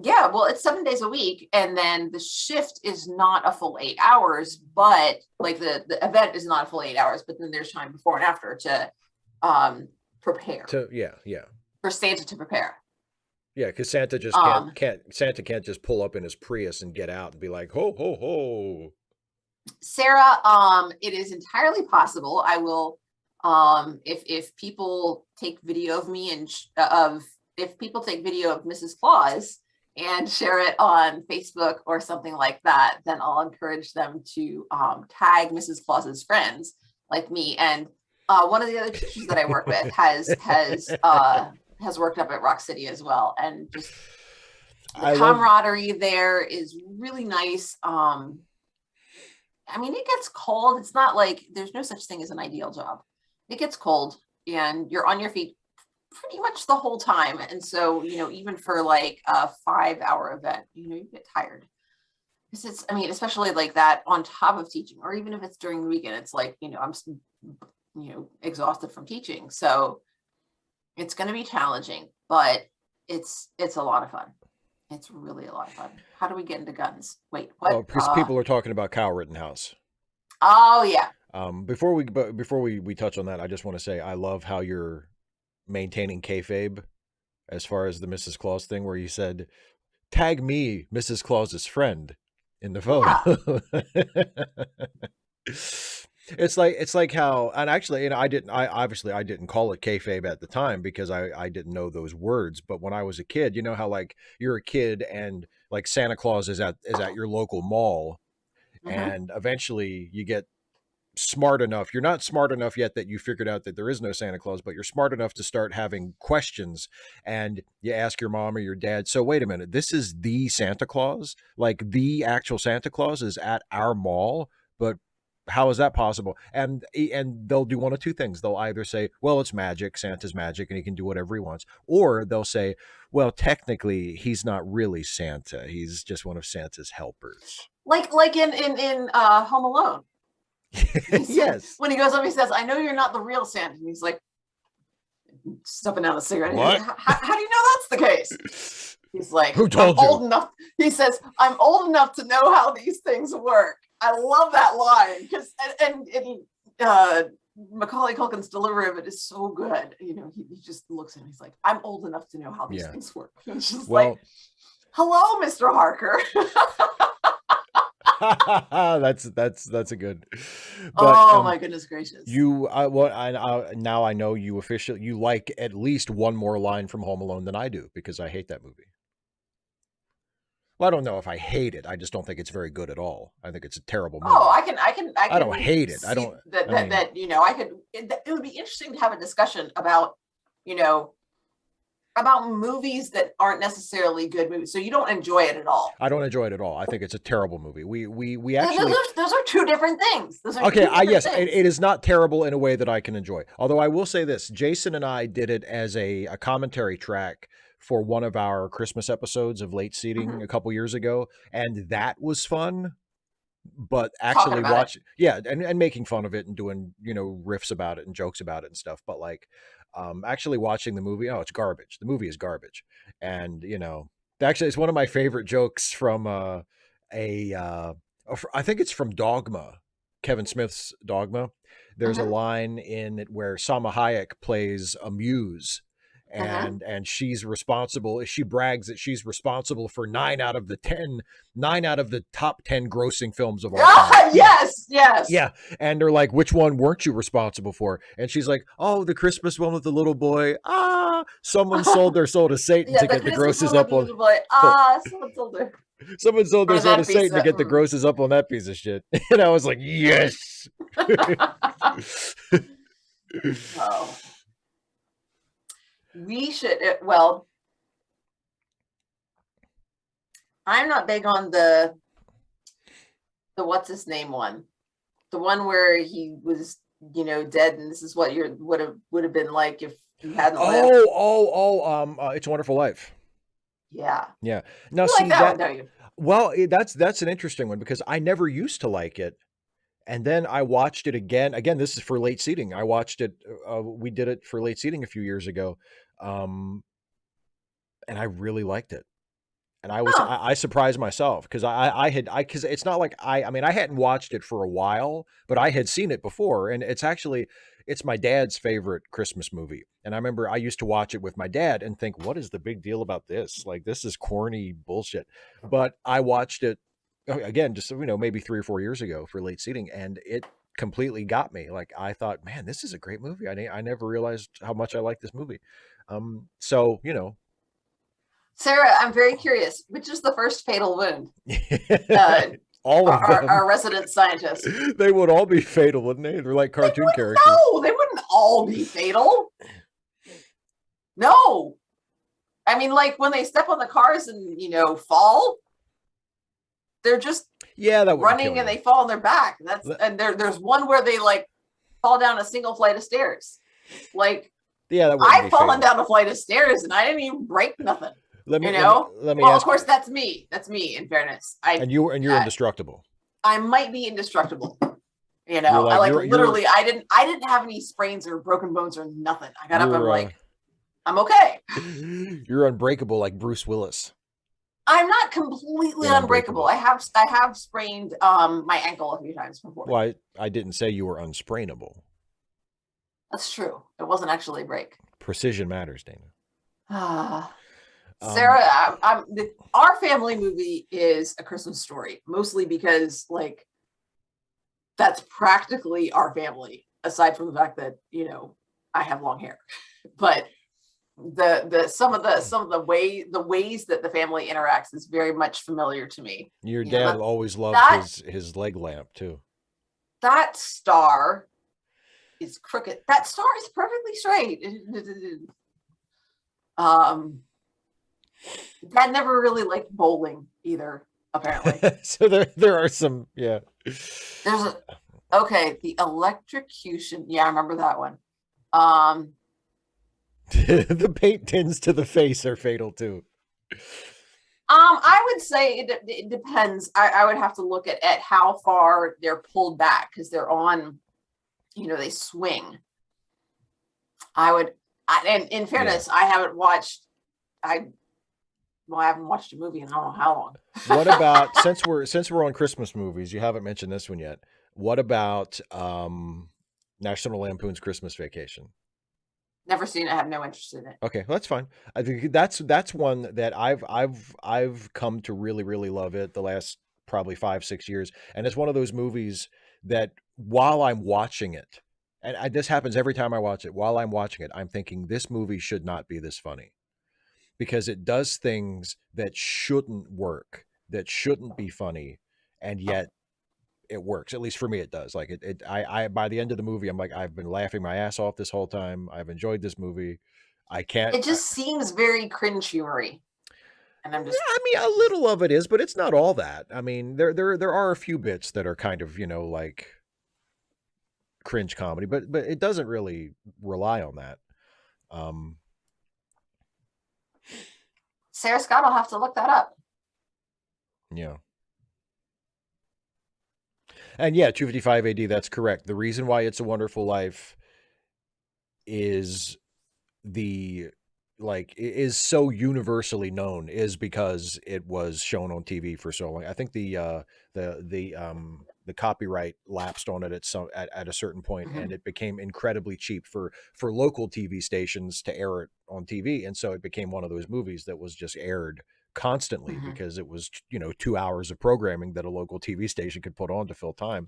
Yeah, well, it's 7 days a week, and then the shift is not a full 8 hours, but like the event is not a full 8 hours, but then there's time before and after to prepare. For Santa to prepare. Yeah, because Santa just can't just pull up in his Prius and get out and be like, ho ho ho. Sarah, it is entirely possible. I will, if people take video of me and if people take video of Mrs. Claus and share it on Facebook or something like that, then I'll encourage them to tag Mrs. Claus's friends like me. And one of the other teachers that I work with has worked up at Rock City as well, and just the camaraderie there is really nice. I mean, it gets cold. It's not like there's no such thing as an ideal job. It gets cold and you're on your feet pretty much the whole time. And so, you know, even for like a 5-hour event, you know, you get tired. Because it's, I mean, especially like that on top of teaching, or even if it's during the weekend, it's like, you know, I'm, you know, exhausted from teaching. So it's going to be challenging, but it's a lot of fun. It's really a lot of fun. How do we get into guns? Wait, what? Oh, because people are talking about Kyle Rittenhouse. Oh yeah. Before we touch on that, I just want to say I love how you're maintaining kayfabe as far as the Mrs. Claus thing, where you said, "Tag me, Mrs. Claus's friend," in the photo. Yeah. It's like how, and actually, you know, I didn't call it kayfabe at the time because I didn't know those words. But when I was a kid, you know how like you're a kid and like Santa Claus is at your local mall, and eventually you get smart enough. You're not smart enough yet that you figured out that there is no Santa Claus, but you're smart enough to start having questions, and you ask your mom or your dad, so wait a minute, this is the Santa Claus? Like the actual Santa Claus is at our mall, but how is that possible? And they'll do one of two things. They'll either say, well, it's magic, Santa's magic, and he can do whatever he wants, or they'll say, well, technically he's not really Santa. He's just one of Santa's helpers. Like in Home Alone. Yes. When he goes up, he says, I know you're not the real Santa. And he's like, stuffing down the cigarette. What? How do you know that's the case? He's like, who told you? Old enough. He says, I'm old enough to know how these things work. I love that line because Macaulay Culkin's delivery of it is so good. You know, he just looks at him. He's like, I'm old enough to know how these things work. It's just like, hello, Mr. Harker. that's a good. But, my goodness gracious! Now I know you like at least one more line from Home Alone than I do, because I hate that movie. Well, I don't know if I hate it. I just don't think it's very good at all. I think it's a terrible movie. Oh, I can. I don't hate it. I don't. It would be interesting to have a discussion about, about movies that aren't necessarily good movies. So you don't enjoy it at all. I don't enjoy it at all. I think it's a terrible movie. We actually those are two different things. Yes, it is not terrible in a way that I can enjoy. Although I will say this, Jason and I did it as a commentary track for one of our Christmas episodes of Late Seating a couple years ago, and that was fun. But actually and making fun of it and doing riffs about it and jokes about it and stuff. But like actually watching the movie, it's garbage. The movie is garbage, and actually it's one of my favorite jokes from I think it's from Dogma, Kevin Smith's Dogma. There's a line in it where Salma Hayek plays a muse. And she's responsible. She brags that she's responsible for 9 out of the top 10 grossing films of all time. Yes. Yeah. And they're like, which one weren't you responsible for? And she's like, oh, the Christmas one with the little boy. Someone sold their soul to Satan to get the grosses up on. Someone sold their soul to Satan to get the grosses up on that piece of shit. And I was like, yes. Oh. We should, I'm not big on the what's his name one, the one where he was, dead, and this is what would have been like if you hadn't lived. It's a Wonderful Life. Yeah. Now, you see like that one, don't you? Well, that's an interesting one, because I never used to like it. And then I watched it again. Again, this is for Late Seating. I watched it. We did it for Late Seating a few years ago. And I really liked it. And I surprised myself, because because it's not like I hadn't watched it for a while, but I had seen it before. And it's my dad's favorite Christmas movie. And I remember I used to watch it with my dad and think, what is the big deal about this? Like, this is corny bullshit. But I watched it again, just maybe 3 or 4 years ago for Late Seating, and it completely got me. Like, I thought, man, this is a great movie. I never realized how much I like this movie. Sarah, I'm very curious. Which is the first fatal wound? All of them. Our resident scientist. They would all be fatal, wouldn't they? They're like cartoon characters. No, they wouldn't all be fatal. No. I mean, like when they step on the cars and fall, they're just running and they fall on their back. And there's one where they like fall down a single flight of stairs. Like, I've fallen down a flight of stairs and I didn't even break nothing. Let me of course, that's me. That's me, in fairness. You're indestructible. I might be indestructible. Literally, I didn't have any sprains or broken bones or nothing. I got up and I'm like, I'm okay. You're unbreakable, like Bruce Willis. I'm not completely unbreakable. I have sprained my ankle a few times before. Well, I didn't say you were unsprainable. That's true. It wasn't actually a break. Precision matters, Dana. Sarah, our family movie is A Christmas Story, mostly because like that's practically our family, aside from the fact that I have long hair. But some of the ways that the family interacts is very much familiar to me. Your dad always loved his leg lamp too. that star is crooked. That star is perfectly straight. Dad never really liked bowling either, apparently. So there are some, yeah. There's a okay, the electrocution. Yeah, I remember that one. Um, The paint tins to the face are fatal too. I would say it depends. I would have to look at how far they're pulled back because they're on, they swing. And in fairness, I haven't watched. I haven't watched a movie in I don't know how long. What about since we're on Christmas movies? You haven't mentioned this one yet. What about National Lampoon's Christmas Vacation? Never seen it. I have no interest in it. Okay, well, that's fine. I think that's one that I've come to really really love it the last probably 5 6 years, and it's one of those movies that while I'm watching it, and this happens every time I watch it. While I'm watching it, I'm thinking this movie should not be this funny because it does things that shouldn't work, that shouldn't be funny, and yet it works. At least for me, it does. Like I by the end of the movie, I'm like, I've been laughing my ass off this whole time. I've enjoyed this movie. I can't. It just seems very cringe humory, and I'm just. I mean, a little of it is, but it's not all that. I mean, there are a few bits that are kind of like cringe comedy, but it doesn't really rely on that. Um, Sarah Scott will have to look that up. yeah. And yeah, 255 AD, that's correct. The reason why It's a Wonderful Life is is so universally known is because it was shown on TV for so long. I think the copyright lapsed on it at a certain point, and it became incredibly cheap for local TV stations to air it on TV, and so it became one of those movies that was just aired constantly because it was 2 hours of programming that a local TV station could put on to fill time.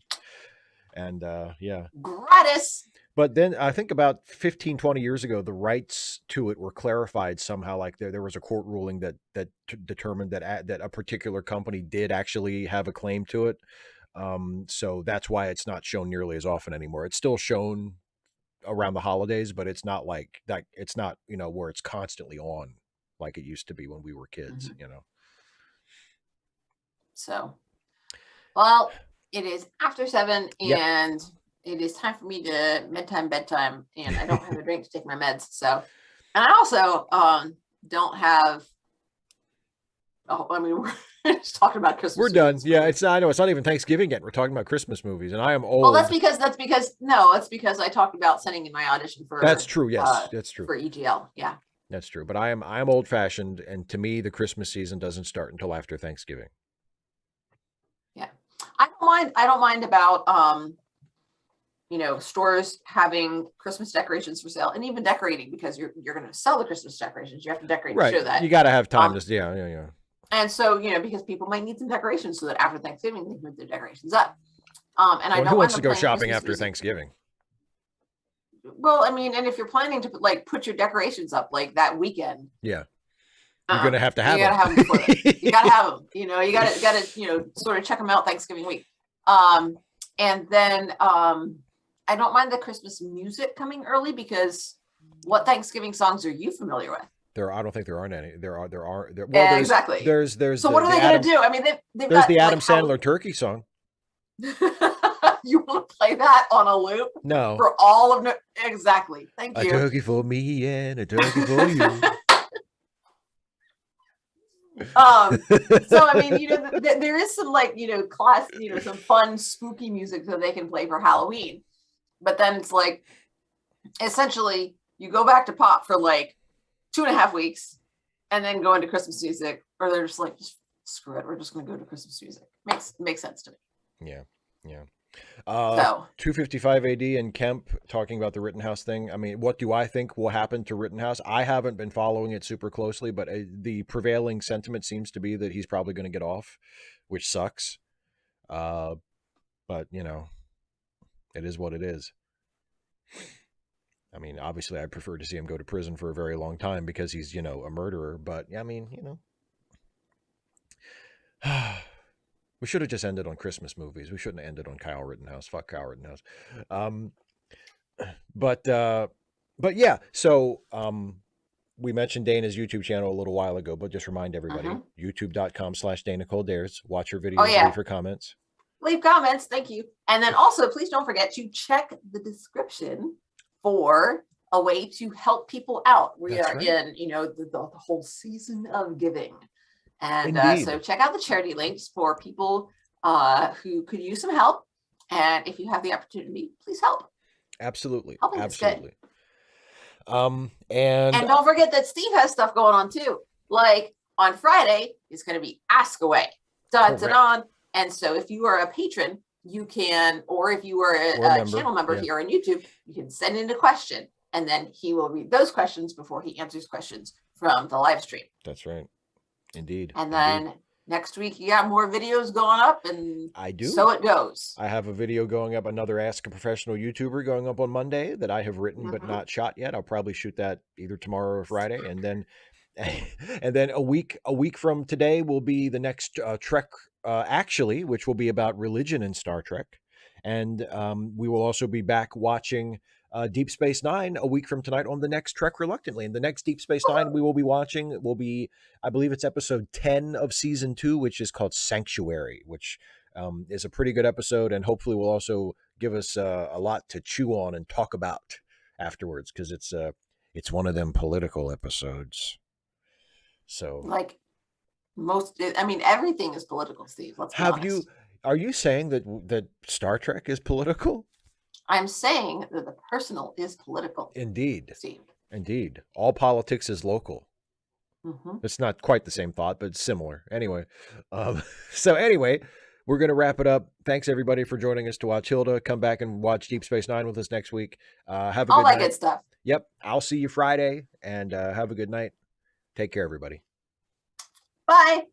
And yeah, gratis. but then I think about 15, 20 years ago, the rights to it were clarified somehow. Like there was a court ruling that determined that a particular company did actually have a claim to it. So that's why it's not shown nearly as often anymore. It's still shown around the holidays, but it's not like that. It's not where it's constantly on like it used to be when we were kids. So, well, it is after 7, Yep. and it is time for me to bedtime, and I don't have a drink to take my meds. So, and I also don't have. Oh, I mean, we're just talking about Christmas. We're done. Yeah, I know it's not even Thanksgiving yet. We're talking about Christmas movies, and I am old. Well, that's because I talked about sending in my audition for. That's true. Yes, that's true for EGL. Yeah, that's true. But I'm old fashioned, and to me, the Christmas season doesn't start until after Thanksgiving. Yeah, I don't mind about stores having Christmas decorations for sale, and even decorating, because you're going to sell the Christmas decorations. You have to decorate to show that. You got to have time to, yeah. And so, because people might need some decorations so that after Thanksgiving, they can put their decorations up. And I don't who wants to go shopping after Thanksgiving? Well, I mean, and if you're planning to put your decorations up like that weekend. Yeah. You're going to have them. You got to have them before then. You got to have them. You got to sort of check them out Thanksgiving week. And then I don't mind the Christmas music coming early, because what Thanksgiving songs are you familiar with? I don't think there aren't any. There are. Well, exactly. There's. So what are they going to do? I mean, there's got the Adam Sandler turkey song. You want to play that on a loop? No. For all of exactly. Thank you. A turkey for me and a turkey for you. So I mean, there is some class, some fun spooky music that they can play for Halloween, but then it's essentially you go back to pop for 2.5 weeks, and then go into Christmas music, or they're just screw it, we're just going to go to Christmas music. Makes sense to me. Yeah. 255 AD and Kemp talking about the Rittenhouse thing. I mean, what do I think will happen to Rittenhouse? I haven't been following it super closely, but the prevailing sentiment seems to be that he's probably going to get off, which sucks. But it is what it is. I mean, obviously, I'd prefer to see him go to prison for a very long time because he's, a murderer. But I mean, We should have just ended on Christmas movies. We shouldn't have ended on Kyle Rittenhouse. Fuck Kyle Rittenhouse. Um, but yeah. So we mentioned Dana's YouTube channel a little while ago, but just remind everybody, Mhm. youtube.com/Dana Cole Dares. Watch her Oh videos, leave yeah, her comments. leave comments. Thank you. And then also, please don't forget to check the description for a way to help people out. We That's are right. in, the whole season of giving. And so Indeed. check out the charity links for people who could use some help. And if you have the opportunity, please help. Absolutely. Helping is good. Absolutely. And And don't forget that Steve has stuff going on too. Like on Friday is going to be Ask Away. Dun, dun, correct. dun. And so if you are a patron, you can, or if you are a channel member here on YouTube, you can send in a question and then he will read those questions before he answers questions from the live stream. That's right. Indeed. And then next week you got more videos going up, and I do. So it goes. I have a video going up, another Ask a Professional YouTuber going up on Monday that I have written but not shot yet. I'll probably shoot that either tomorrow or Friday, and then a week from today will be the next Trek actually, which will be about religion in Star Trek, and we will also be back watching Deep Space Nine a week from tonight on the next Trek Reluctantly. And the next Deep Space Nine we will be watching will be, I believe it's episode 10 of season 2, which is called Sanctuary, which is a pretty good episode, and hopefully will also give us a lot to chew on and talk about afterwards, because it's one of them political episodes. So, like everything is political, Steve. Let's be honest. Are you saying that Star Trek is political? I'm saying that the personal is political. Indeed. Steve. Indeed. All politics is local. It's not quite the same thought, but it's similar. Anyway, so anyway, we're going to wrap it up. Thanks everybody for joining us to watch Hilda. Come back and watch Deep Space Nine with us next week. Have a good night. All that good stuff. Yep. I'll see you Friday, and have a good night. Take care, everybody. Bye.